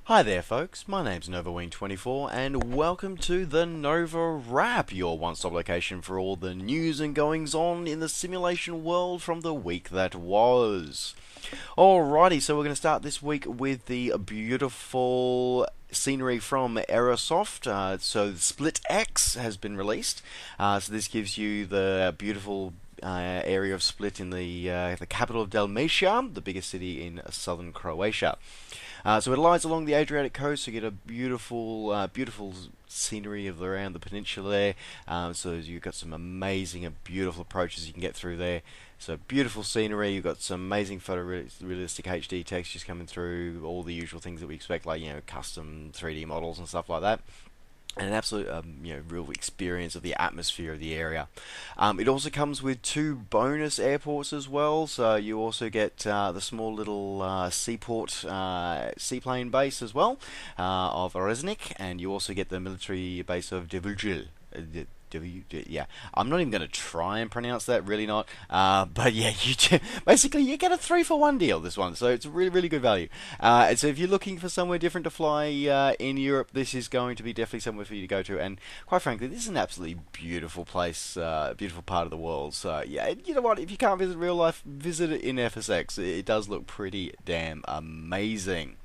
Hi there folks, my name's NovaWrap and welcome to the NovaWrap, your one-stop location for all the news and goings on in the simulation world from the week that was. Alrighty, so we're going to start this week with the beautiful scenery from Aerosoft. So Split X has been released, so this gives you the beautiful area of Split in the capital of Dalmatia, the biggest city in southern Croatia. So it lies along the Adriatic coast, so you get a beautiful scenery of around the peninsula there. So you've got some amazing and beautiful approaches you can get through there. So beautiful scenery, you've got some amazing photorealistic HD textures coming through, all the usual things that we expect, like custom 3D models and stuff like that. And an absolute, real experience of the atmosphere of the area. It also comes with 2 bonus airports as well. So you also get the small little seaport seaplane base as well of Resnik, and you also get the military base of Devulgil. Yeah, I'm not even going to try and pronounce that, really not. But yeah, basically you get a 3-for-1 deal this one, so it's really good value. And so if you're looking for somewhere different to fly in Europe, this is going to be definitely somewhere for you to go to. And quite frankly, this is an absolutely beautiful place, beautiful part of the world. So yeah, you know what? If you can't visit real life, visit it in FSX. It does look pretty damn amazing.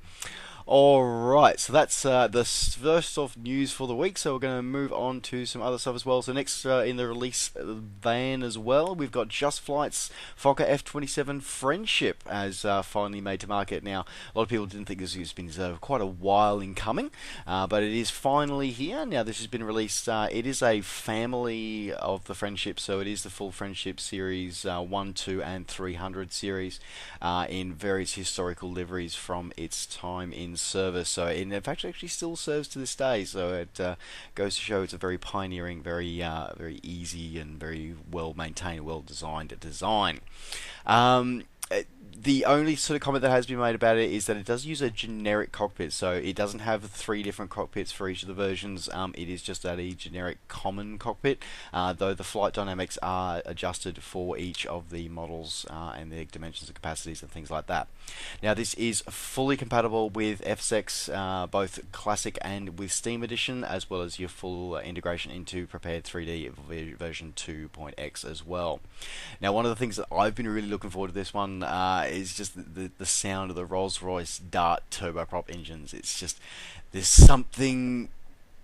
Alright, so that's the first of news for the week, so we're going to move on to some other stuff as well. So next in the release van as well, we've got Just Flight's Fokker F-27 Friendship as finally made to market. Now, a lot of people didn't think this has been quite a while in coming, but it is finally here. Now, this has been released, it is a family of the Friendship, so it is the full Friendship series 1, 2 and 300 series in various historical liveries from its time in service. So in fact it actually still serves to this day, so it goes to show it's a very pioneering, very easy and very well maintained, well designed design. The only sort of comment that has been made about it is that it does use a generic cockpit, so it doesn't have 3 different cockpits for each of the versions. It is just a generic common cockpit, though the flight dynamics are adjusted for each of the models and their dimensions and capacities and things like that. Now, this is fully compatible with FSX, both Classic and with Steam Edition, as well as your full integration into Prepared 3D version 2.x as well. Now, one of the things that I've been really looking forward to this one is just the sound of the Rolls-Royce Dart turboprop engines. It's just, there's something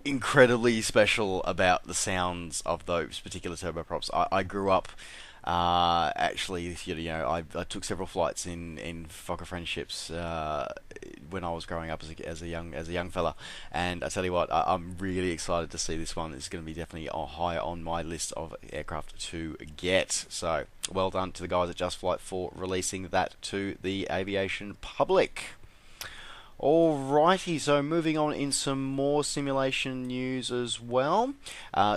incredibly special about the sounds of those particular turboprops. I grew up actually, I took several flights in Fokker Friendships when I was growing up as a young fella, and I tell you what, I'm really excited to see this one. It's going to be definitely high on my list of aircraft to get. So well done to the guys at Just Flight for releasing that to the aviation public. Alrighty, so moving on in some more simulation news as well.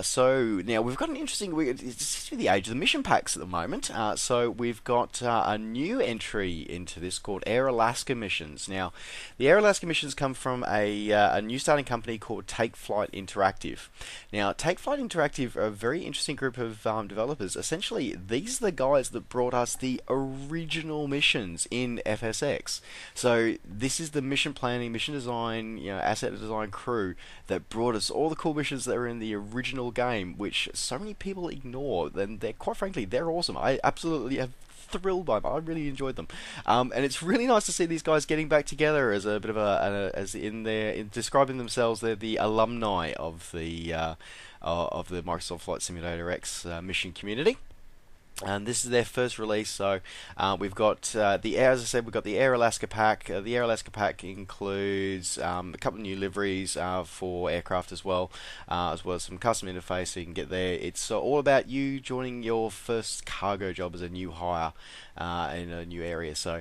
So now we've got an interesting, it seems to be the age of the mission packs at the moment. So we've got a new entry into this called Air Alaska Missions. Now, the Air Alaska Missions come from a new starting company called Take Flight Interactive. Now, Take Flight Interactive are a very interesting group of developers. Essentially, these are the guys that brought us the original missions in FSX. So this is the mission planning, mission design, asset design crew that brought us all the cool missions that were in the original game, which so many people ignore. And they're, quite frankly, they're awesome. I absolutely have thrilled by them. I really enjoyed them, and it's really nice to see these guys getting back together as a bit of in describing themselves. They're the alumni of the Microsoft Flight Simulator X mission community. And this is their first release, so we've got as I said, we've got the Air Alaska pack. The Air Alaska pack includes a couple of new liveries for aircraft as well as some custom interface so you can get there. It's all about you joining your first cargo job as a new hire in a new area. So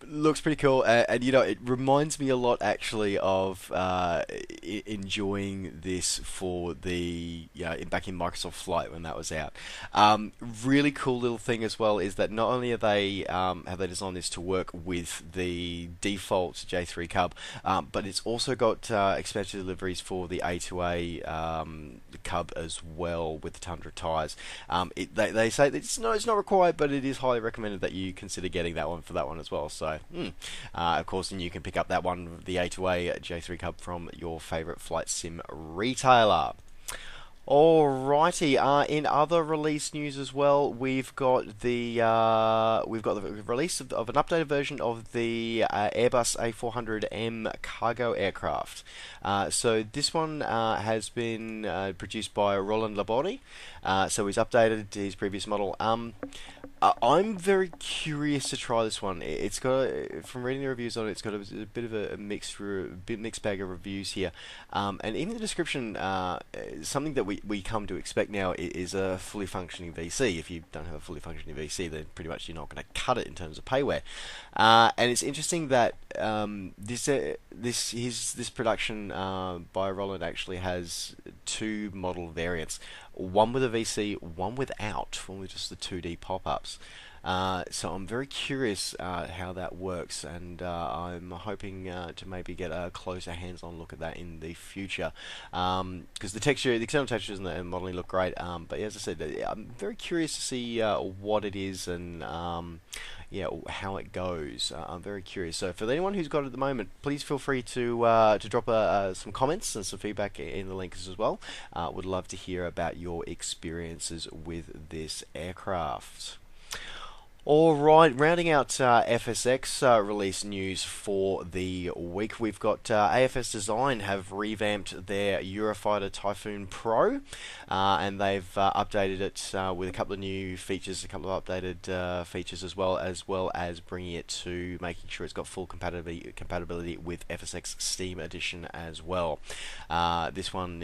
looks pretty cool, and it reminds me a lot actually of enjoying this for the back in Microsoft Flight when that was out. Really cool little thing as well is that not only are they have they designed this to work with the default J3 Cub, but it's also got expanded deliveries for the A2A Cub as well with the Tundra tyres. They say that it's not required, but it is highly recommended that you consider getting that one for that one as well. well. So, of course, and you can pick up that one, the A2A J3 Cub, from your favourite flight sim retailer. Alrighty. In other release news as well, we've got the release of an updated version of the Airbus A400M cargo aircraft. So this one has been produced by Roland Laborde. So he's updated his previous model. I'm very curious to try this one. It's got, from reading the reviews on it, it's got a bit of a mixed bag of reviews here, and even the description, something that we come to expect now is a fully functioning VC. If you don't have a fully functioning VC, then pretty much you're not going to cut it in terms of payware. And it's interesting that this production by Roland actually has two model variants. One with a VC, one without, one with just the 2D pop-ups. So I'm very curious how that works, and I'm hoping to maybe get a closer hands-on look at that in the future. Because the external textures and the modeling look great, but as I said, I'm very curious to see what it is and yeah, how it goes. I'm very curious. So for anyone who's got it at the moment, please feel free to drop some comments and some feedback in the links as well. Would love to hear about your experiences with this aircraft. Alright, rounding out FSX release news for the week, we've got AFS Design have revamped their Eurofighter Typhoon Pro, and they've updated it with a couple of new features, a couple of updated features as well as bringing it to making sure it's got full compatibility with FSX Steam Edition as well. This one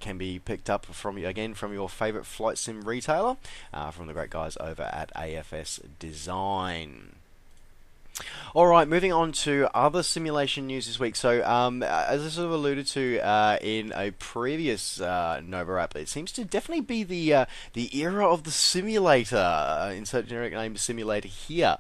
can be picked up from your favourite flight sim retailer, from the great guys over at AFS Design. Alright, moving on to other simulation news this week. So, as I sort of alluded to in a previous NovaWrap, it seems to definitely be the era of the simulator. Insert generic name simulator here.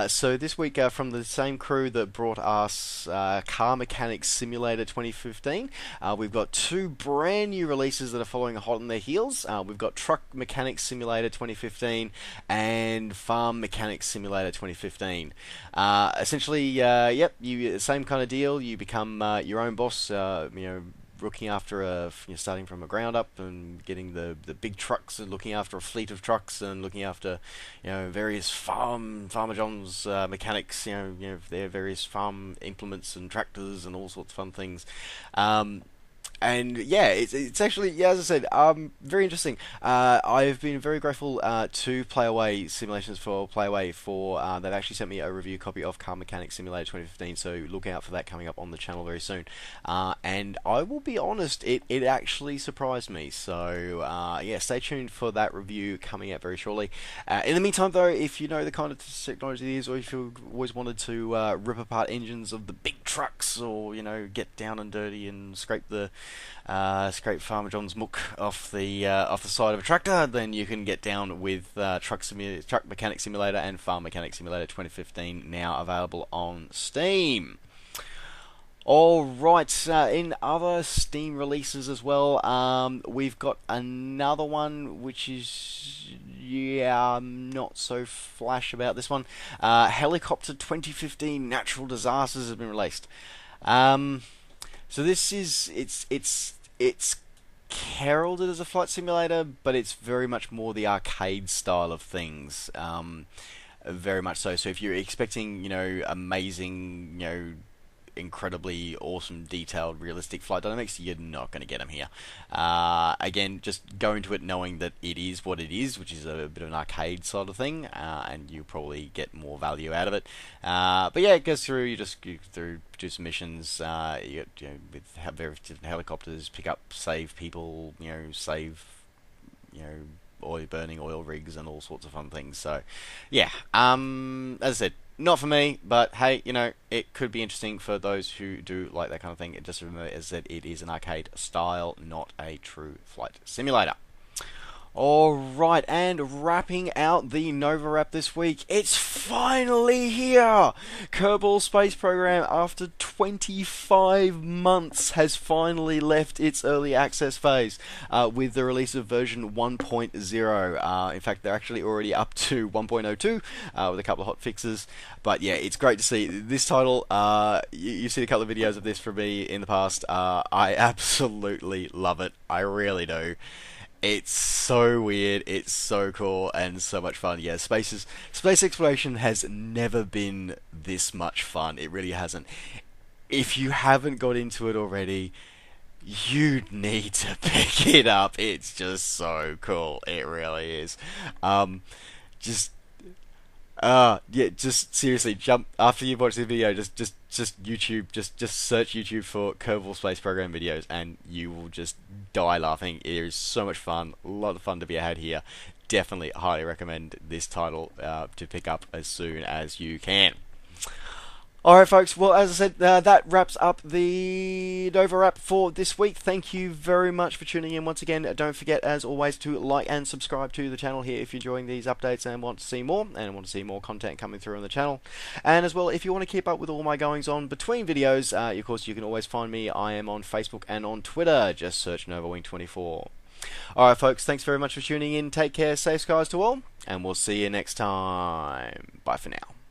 So this week, from the same crew that brought us Car Mechanics Simulator 2015, we've got two brand new releases that are following hot on their heels. We've got Truck Mechanics Simulator 2015 and Farm Mechanics Simulator 2015. Essentially, yep, same kind of deal. You become your own boss. Looking after starting from a ground up and getting the big trucks and looking after a fleet of trucks and looking after various Farmer John's mechanics. Their various farm implements and tractors and all sorts of fun things. And yeah, it's actually, yeah, as I said, very interesting. I've been very grateful to Playaway Simulations for Playaway for they've actually sent me a review copy of Car Mechanics Simulator 2015, so look out for that coming up on the channel very soon. And I will be honest, it actually surprised me. So yeah, stay tuned for that review coming out very shortly. In the meantime, though, if you know the kind of technology it is, or if you've always wanted to rip apart engines of the big trucks, or get down and dirty and scrape scrape Farmer John's muck off the side of a tractor, then you can get down with Truck Mechanic Simulator and Farm Mechanic Simulator 2015, now available on Steam. Alright, in other Steam releases as well, we've got another one which is, yeah, I'm not so flash about this one. Helicopter 2015 Natural Disasters has been released. So this is, it's heralded as a flight simulator, but it's very much more the arcade style of things. Very much so. So if you're expecting, amazing, incredibly awesome, detailed, realistic flight dynamics, you're not going to get them here. Again, just go into it knowing that it is what it is, which is a bit of an arcade sort of thing, and you probably get more value out of it. But yeah, it goes through. You do some missions. You get, with various different helicopters, pick up, save people. Save. Burning oil rigs and all sorts of fun things. So, yeah. As I said, not for me, but hey, it could be interesting for those who do like that kind of thing. Just remember, as I said, it is an arcade style, not a true flight simulator. Alright, and wrapping out the NovaWrap this week, it's finally here! Kerbal Space Program, after 25 months, has finally left its early access phase with the release of version 1.0. In fact, they're actually already up to 1.02 with a couple of hot fixes. But yeah, it's great to see this title. You've seen a couple of videos of this from me in the past. I absolutely love it. I really do. It's so weird, it's so cool, and so much fun. Yeah, space exploration has never been this much fun. It really hasn't. If you haven't got into it already, you need to pick it up. It's just so cool. It really is. Just yeah, just seriously, jump after you've watched the video. Just YouTube. Just search YouTube for Kerbal Space Program videos, and you will just die laughing. It is so much fun. A lot of fun to be had here. Definitely, highly recommend this title to pick up as soon as you can. Alright folks, well as I said, that wraps up the NovaWrap for this week. Thank you very much for tuning in once again. Don't forget, as always, to like and subscribe to the channel here if you're enjoying these updates and want to see more, content coming through on the channel. And as well, if you want to keep up with all my goings on between videos, of course you can always find me. I am on Facebook and on Twitter. Just search NovaWing24. Alright folks, thanks very much for tuning in. Take care, safe skies to all, and we'll see you next time. Bye for now.